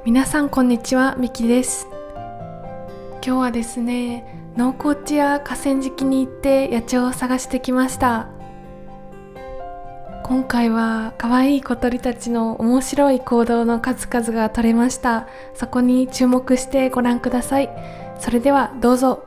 皆さんこんにちは、みきです。今日はですね、農耕地や河川敷に行って野鳥を探してきました。今回は可愛い小鳥たちの面白い行動の数々が撮れました。そこに注目してご覧ください。それではどうぞ。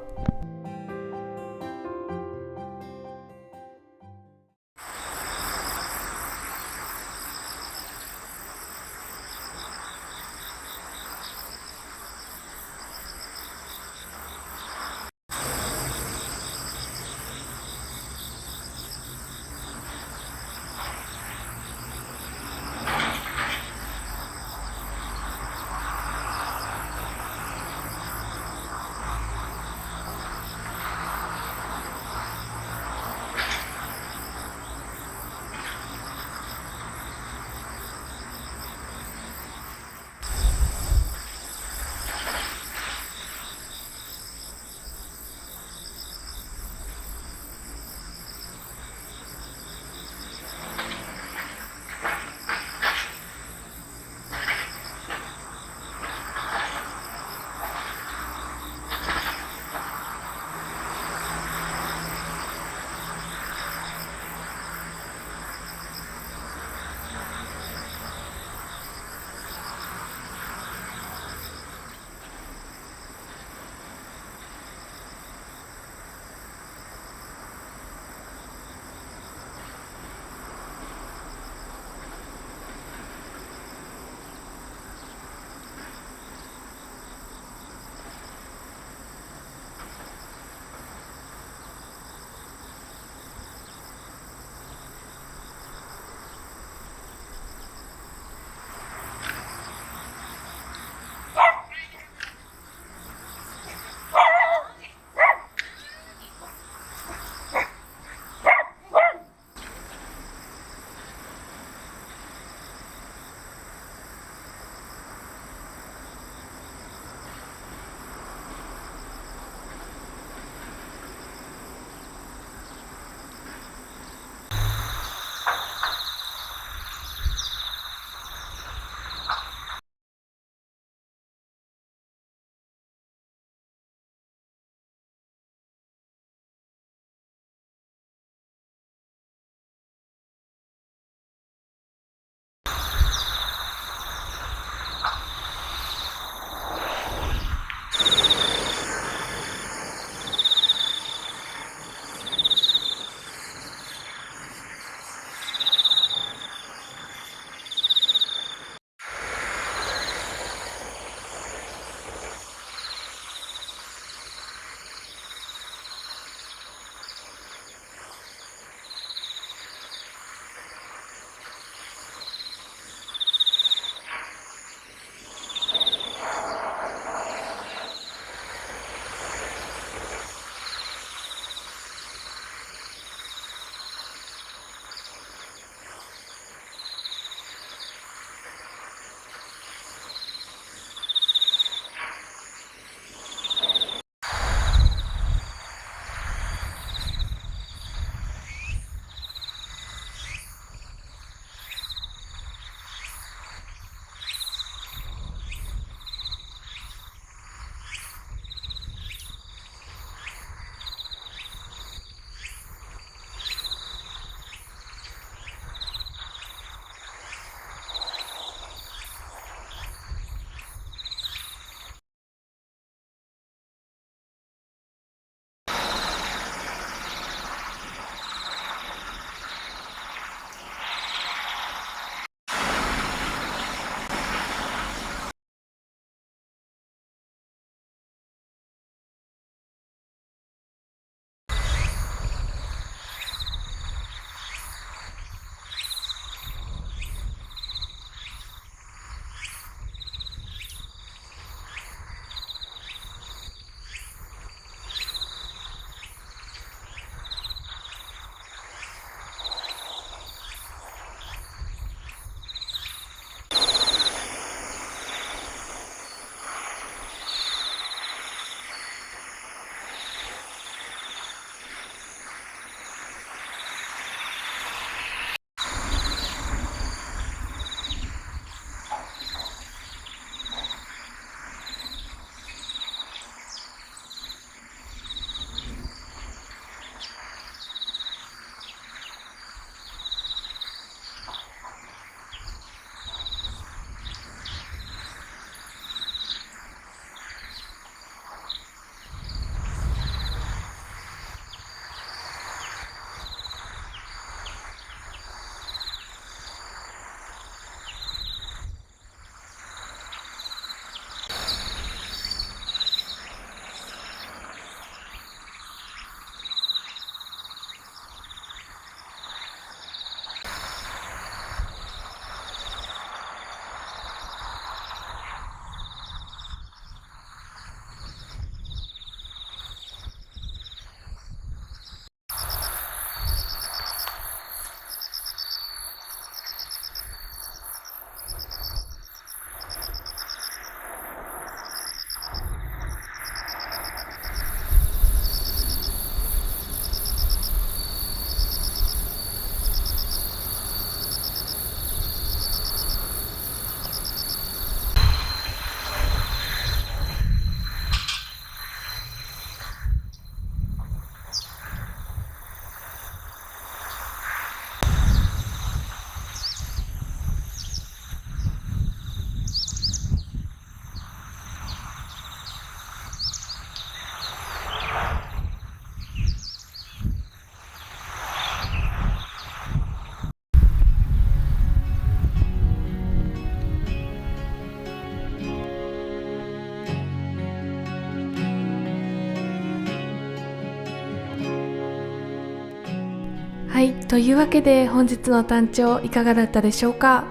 はい、というわけで本日の単調いかがだったでしょうか。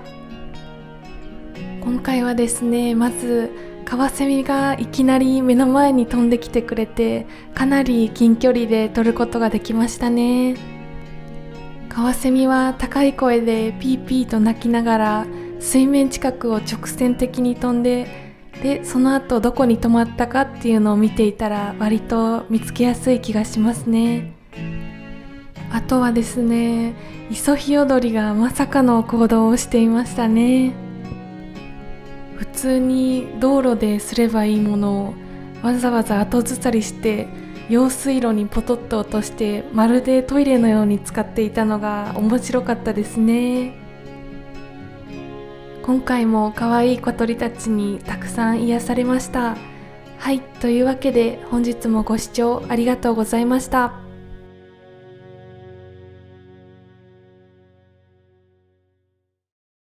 今回はですね、まずカワセミがいきなり目の前に飛んできてくれて、かなり近距離で撮ることができましたね。カワセミは高い声でピーピーと鳴きながら水面近くを直線的に飛んで、その後どこに止まったかっていうのを見ていたら割と見つけやすい気がしますね。あとはですね、イソヒヨドリがまさかの行動をしていましたね。普通に道路ですればいいものをわざわざ後ずさりして用水路にポトッと落として、まるでトイレのように使っていたのが面白かったですね。今回も可愛い小鳥たちにたくさん癒されました。はい、というわけで本日もご視聴ありがとうございました。